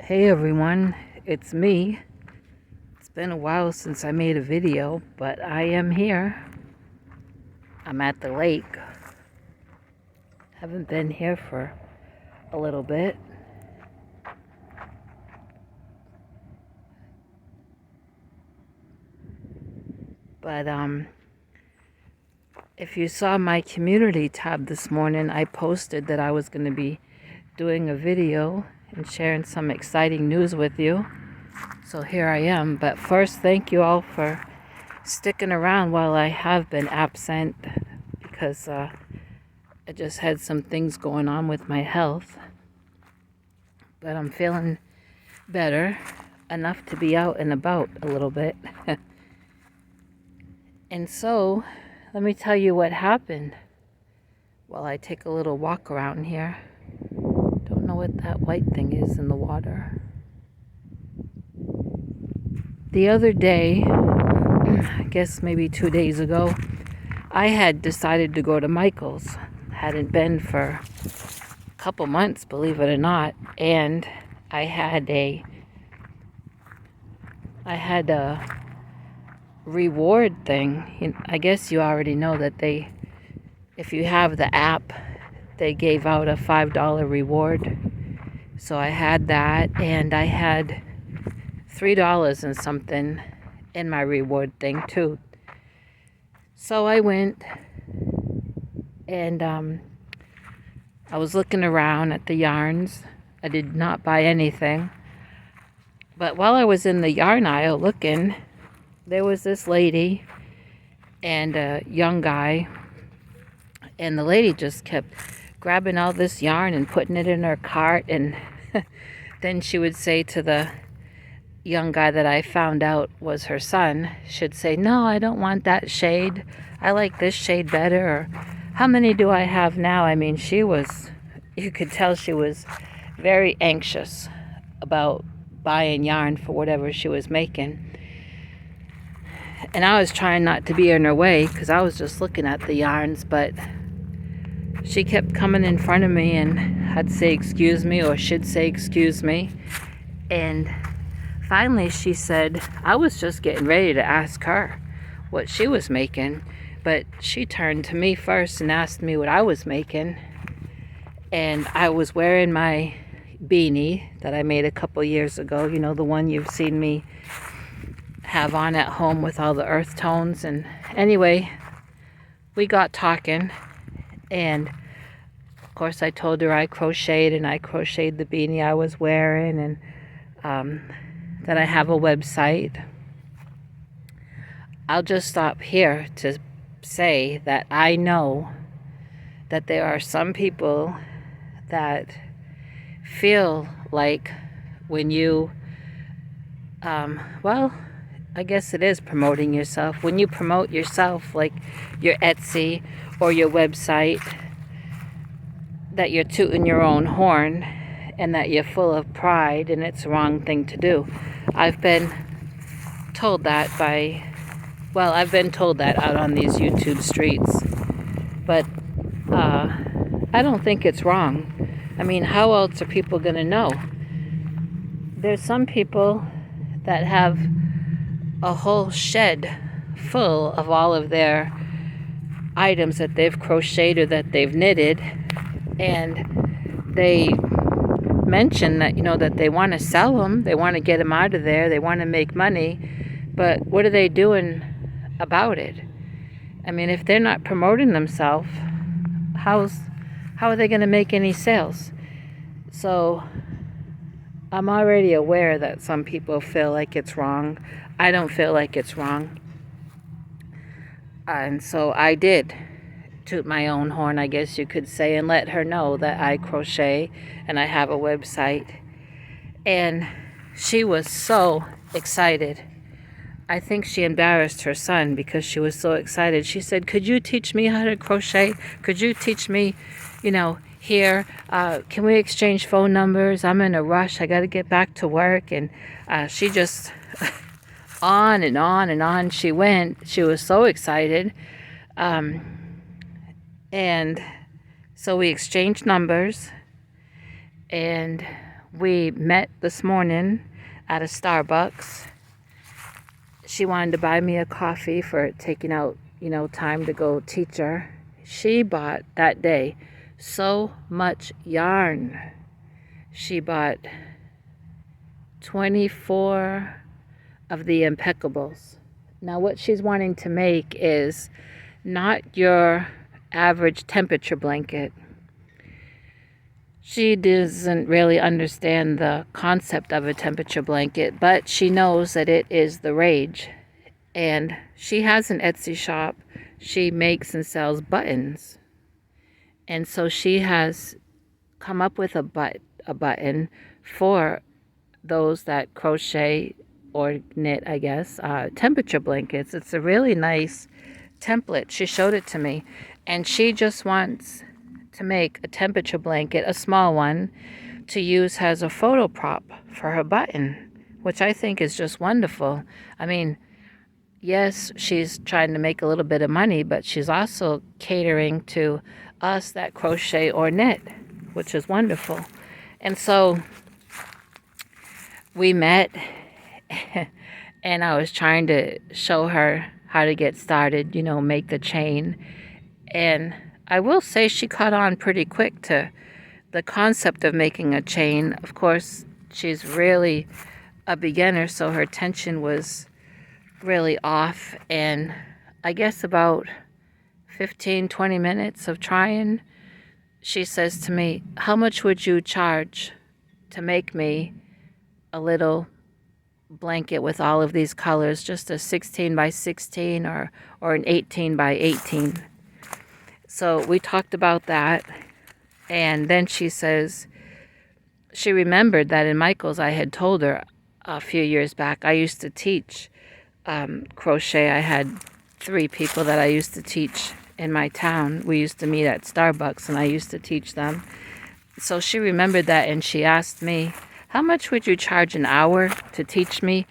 Hey everyone, it's me. It's been a while since I made a video, but I am here. I'm at the lake. Haven't been here for a little bit. But if you saw my community tab this morning, I posted that I was going to be doing a video and sharing some exciting news with you. So here I am. But first, thank you all for sticking around while I have been absent, because I just had some things going on with my health. But I'm feeling better, enough to be out and about a little bit. And so, let me tell you what happened while I take a little walk around here. Don't know what that white thing is in the water. The other day, I guess maybe 2 days ago, I had decided to go to Michael's. Hadn't been for a couple months, believe it or not, and I had a reward thing. I guess you already know that if you have the app, they gave out a $5 reward. So I had that, and I had $3 and something in my reward thing too. So I went, and I was looking around at the yarns. I did not buy anything. But while I was in the yarn aisle looking, there was this lady and a young guy, and the lady just kept grabbing all this yarn and putting it in her cart, and then she would say to the young guy that I found out was her son, should say, "No, I don't want that shade. I like this shade better." Or, "How many do I have now?" I mean, you could tell she was very anxious about buying yarn for whatever she was making. And I was trying not to be in her way because I was just looking at the yarns, but she kept coming in front of me, and I'd say excuse me, or she'd say excuse me. And finally she said, I was just getting ready to ask her what she was making, but she turned to me first and asked me what I was making. And I was wearing my beanie that I made a couple years ago, you know, the one you've seen me have on at home with all the earth tones. And anyway, we got talking, and of course I told her I crocheted, and I crocheted the beanie I was wearing, and that I have a website. I'll just stop here to say that I know that there are some people that feel like when you well, I guess it is promoting yourself. When you promote yourself, like your Etsy or your website, that you're tooting your own horn and that you're full of pride, and it's the wrong thing to do. I've been told that I've been told that out on these YouTube streets. But I don't think it's wrong. I mean, how else are people going to know? There's some people that have a whole shed full of all of their items that they've crocheted or that they've knitted, and they mention that, that they want to sell them, they want to get them out of there, they want to make money, but what are they doing about it? I mean, if they're not promoting themselves, how are they going to make any sales? So I'm already aware that some people feel like it's wrong. I don't feel like it's wrong. And so I did toot my own horn, I guess you could say, and let her know that I crochet and I have a website. And she was so excited. I think she embarrassed her son because she was so excited. She said, "Could you teach me how to crochet? Could you teach me, here? Can we exchange phone numbers? I'm in a rush. I got to get back to work." And she just on and on and on she went. She was so excited. And so we exchanged numbers, and we met this morning at a Starbucks. She wanted to buy me a coffee for taking out, time to go teach her. She bought that day so much yarn. She bought 24 of the Impeccables. Now what she's wanting to make is not your average temperature blanket. She doesn't really understand the concept of a temperature blanket, but she knows that it is the rage. And she has an Etsy shop. She makes and sells buttons. And so she has come up with a button for those that crochet or knit, I guess, temperature blankets. It's a really nice template. She showed it to me. And she just wants to make a temperature blanket, a small one, to use as a photo prop for her button, which I think is just wonderful. I mean, yes, she's trying to make a little bit of money, but she's also catering to us that crochet or knit, which is wonderful. And so we met and I was trying to show her how to get started, make the chain. And I will say she caught on pretty quick to the concept of making a chain. Of course, she's really a beginner, so her tension was really off. And I guess about 15-20 minutes of trying, she says to me, "How much would you charge to make me a little blanket with all of these colors, just a 16 by 16 or an 18 by 18. So we talked about that, and then she says she remembered that in Michael's I had told her a few years back I used to teach crochet. I had 3 people that I used to teach in my town. We used to meet at Starbucks and I used to teach them. So she remembered that, and she asked me, "How much would you charge an hour to teach me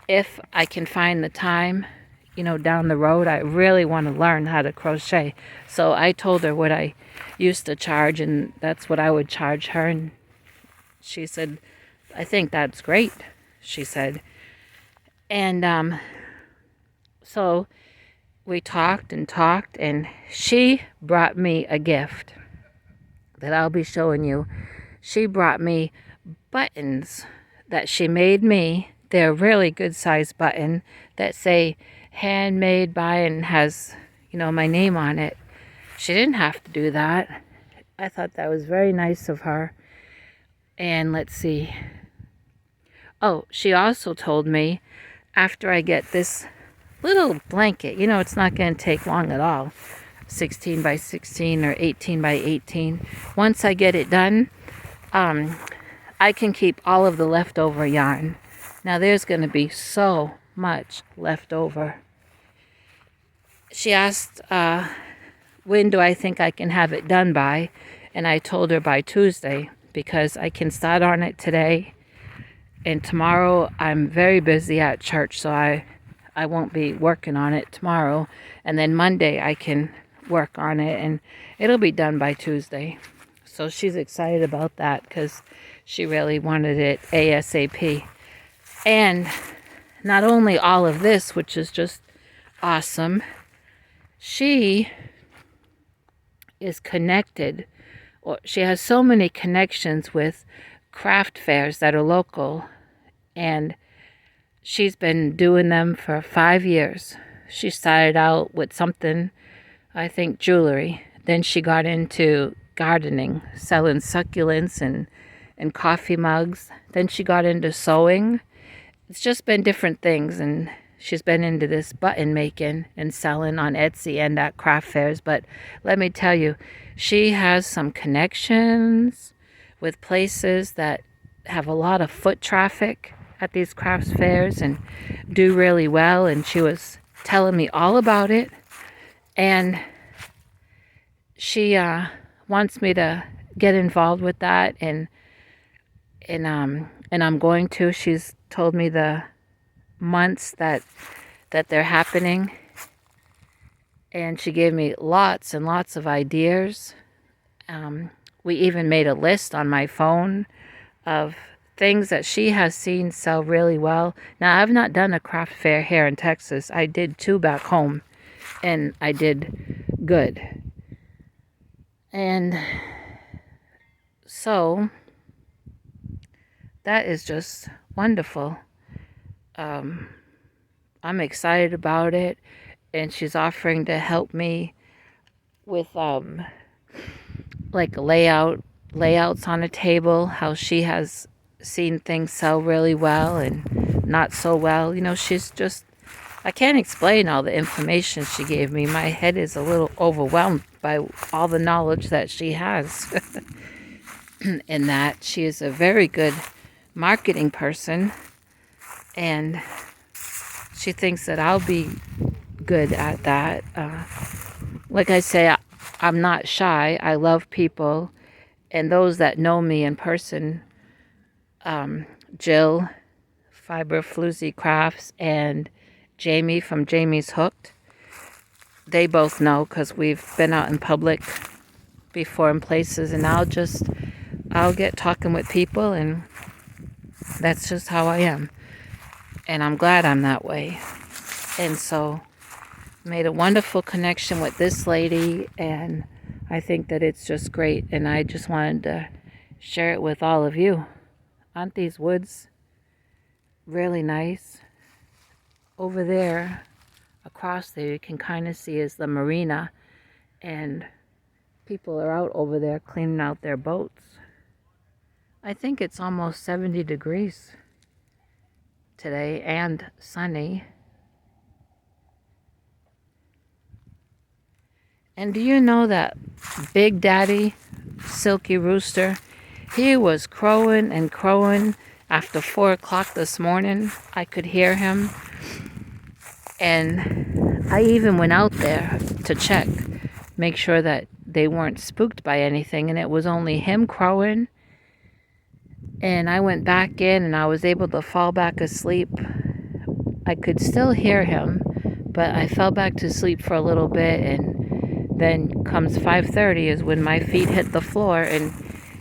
if I can find the time, down the road? I really want to learn how to crochet." So I told her what I used to charge, and that's what I would charge her. And she said, "I think that's great," she said. And so we talked, and she brought me a gift that I'll be showing you. She brought me buttons that she made me. They're a really good size button that say handmade by and has, my name on it. She didn't have to do that. I thought that was very nice of her. And let's see. Oh, she also told me after I get this little blanket, it's not going to take long at all, 16 by 16 or 18 by 18. Once I get it done, I can keep all of the leftover yarn. Now there's going to be so much left over. She asked, when do I think I can have it done by? And I told her by Tuesday, because I can start on it today. And tomorrow I'm very busy at church, so I won't be working on it tomorrow. And then Monday I can work on it, and it'll be done by Tuesday. So she's excited about that because she really wanted it ASAP. And not only all of this, which is just awesome, she is connected, or she has so many connections with craft fairs that are local, and she's been doing them for 5 years. She started out with something, I think jewelry. Then she got into gardening, selling succulents and coffee mugs. Then she got into sewing. It's just been different things, and she's been into this button making and selling on Etsy and at craft fairs. But let me tell you, she has some connections with places that have a lot of foot traffic at these crafts fairs and do really well. And she was telling me all about it, and she wants me to get involved with that, and I'm going to. She's told me the months that they're happening, and she gave me lots and lots of ideas. We even made a list on my phone of things that she has seen sell really well. Now, I've not done a craft fair here in Texas. I did 2 back home, and I did good. And so that is just wonderful. I'm excited about it, and she's offering to help me with like layouts on a table, how she has seen things sell really well and not so well. She's just, I can't explain all the information she gave me. My head is a little overwhelmed by all the knowledge that she has. In that she is a very good marketing person, and she thinks that I'll be good at that. Like I say, I'm not shy. I love people, and those that know me in person, Jill, Fiber Floozy Crafts, and Jamie from Jamie's Hooked, they both know because we've been out in public before in places, and I'll get talking with people, and that's just how I am. And I'm glad I'm that way. And so made a wonderful connection with this lady, and I think that it's just great, and I just wanted to share it with all of you. Aren't these woods really nice? Over there, across there, you can kind of see is the marina, and people are out over there cleaning out their boats. I think it's almost 70 degrees today and sunny. And do you know that Big Daddy, Silky Rooster, he was crowing and crowing after 4 o'clock this morning. I could hear him. And I even went out there to check, make sure that they weren't spooked by anything, and it was only him crowing. And I went back in, and I was able to fall back asleep. I could still hear him, but I fell back to sleep for a little bit, and then comes 5:30 is when my feet hit the floor, and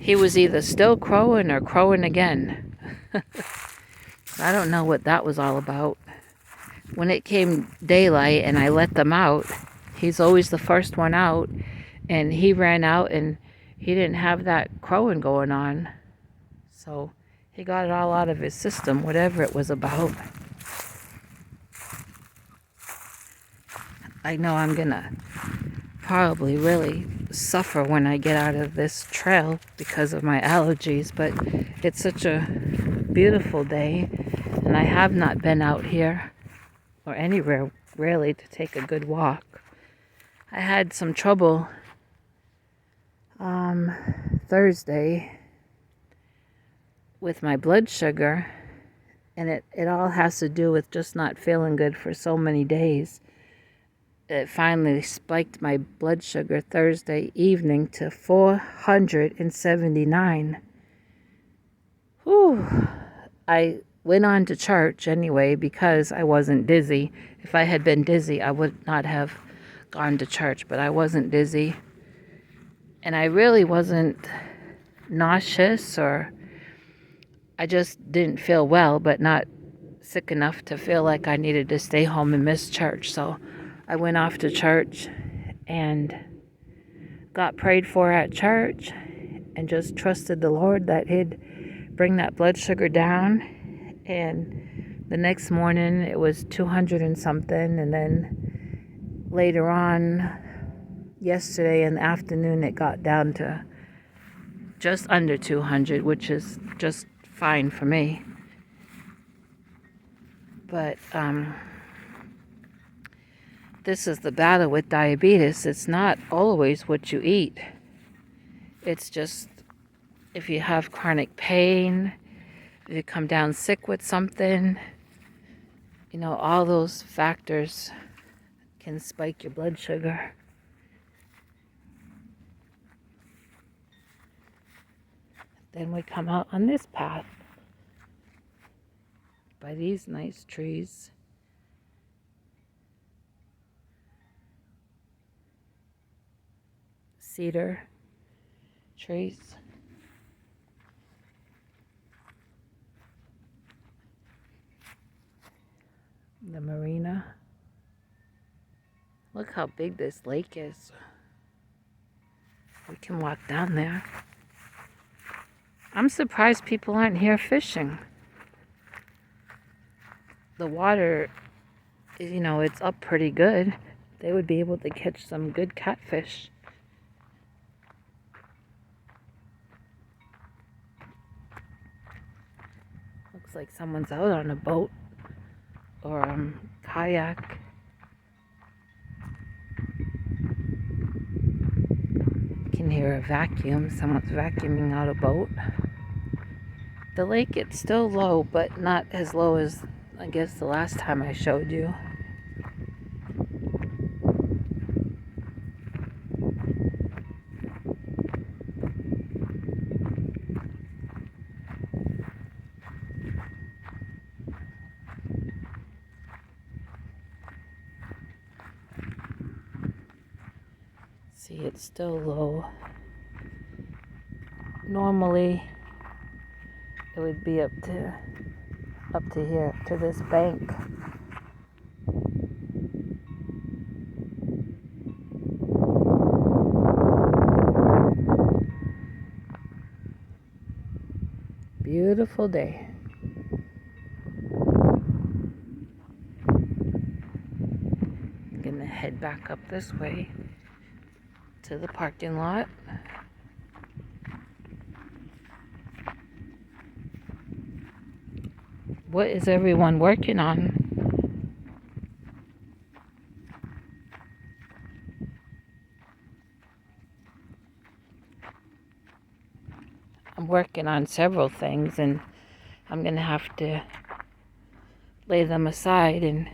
he was either still crowing or crowing again. I don't know what that was all about. When it came daylight and I let them out, he's always the first one out, and he ran out and he didn't have that crowing going on. So he got it all out of his system, whatever it was about. I know I'm gonna probably really suffer when I get out of this trail because of my allergies, but it's such a beautiful day, and I have not been out here or anywhere really to take a good walk. I had some trouble Thursday with my blood sugar, and it all has to do with just not feeling good for so many days. It finally spiked my blood sugar Thursday evening to 479. Whew. I went on to church anyway because I wasn't dizzy. If I had been dizzy, I would not have gone to church, but I wasn't dizzy. And I really wasn't nauseous, or I just didn't feel well, but not sick enough to feel like I needed to stay home and miss church. So I went off to church and got prayed for at church and just trusted the Lord that He'd bring that blood sugar down. And the next morning it was 200 and something, and then later on yesterday in the afternoon it got down to just under 200, which is just fine for me. But this is the battle with diabetes. It's not always what you eat. It's just if you have chronic pain, if you come down sick with something, all those factors can spike your blood sugar. Then we come out on this path by these nice trees. Cedar trees. The marina. Look how big this lake is. We can walk down there. I'm surprised people aren't here fishing. The water, you know, it's up pretty good. They would be able to catch some good catfish. Looks like someone's out on a boat or kayak. You can hear a vacuum. Someone's vacuuming out a boat. The lake, it's still low, but not as low as, I guess, the last time I showed you. See, it's still low. Normally, it would be up to here, to this bank. Beautiful day. I'm gonna head back up this way to the parking lot. What is everyone working on? I'm working on several things, and I'm gonna have to lay them aside and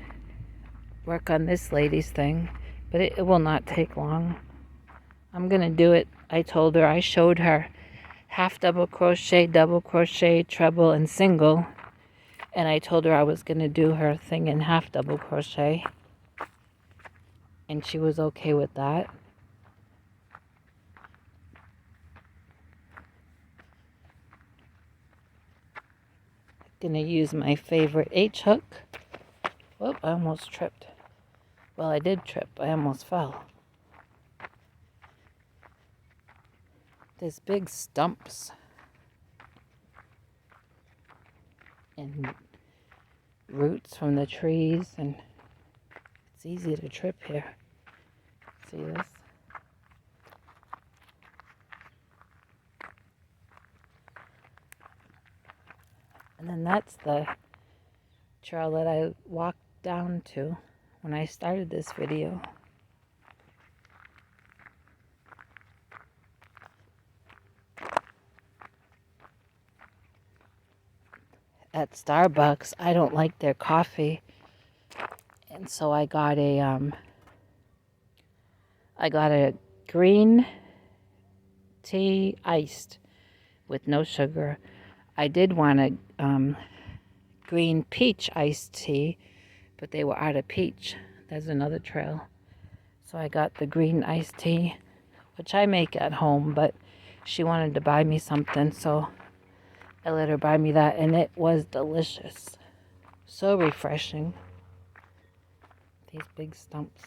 work on this lady's thing, but it will not take long. I'm gonna do it. I told her, I showed her half double crochet, double crochet, treble, and single, and I told her I was gonna do her thing in half double crochet, and she was okay with that. Gonna use my favorite H hook. Whoop, I almost tripped. Well, I did trip. I almost fell. There's big stumps and roots from the trees, and it's easy to trip here. See this? And then that's the trail that I walked down to when I started this video. At Starbucks, I don't like their coffee, and so I got a green tea iced with no sugar. I did want a green peach iced tea, but they were out of peach. There's another trail. So I got the green iced tea, which I make at home, but she wanted to buy me something, so I let her buy me that, and it was delicious. So refreshing. These big stumps.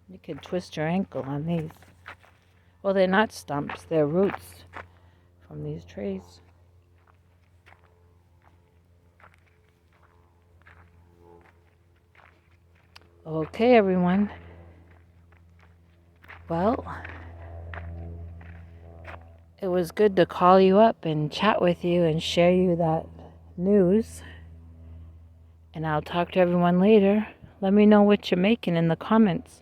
You could twist your ankle on these. Well, they're not stumps, they're roots from these trees. Okay, everyone. Well, it was good to call you up and chat with you and share you that news. And I'll talk to everyone later. Let me know what you're making in the comments.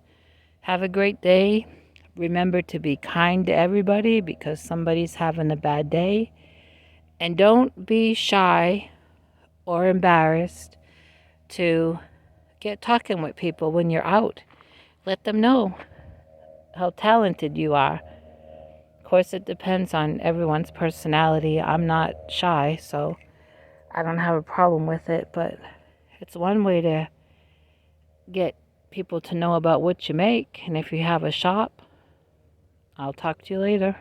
Have a great day. Remember to be kind to everybody because somebody's having a bad day. And don't be shy or embarrassed to get talking with people when you're out. Let them know how talented you are. Of course, it depends on everyone's personality. I'm not shy, so I don't have a problem with it, but it's one way to get people to know about what you make. And if you have a shop, I'll talk to you later.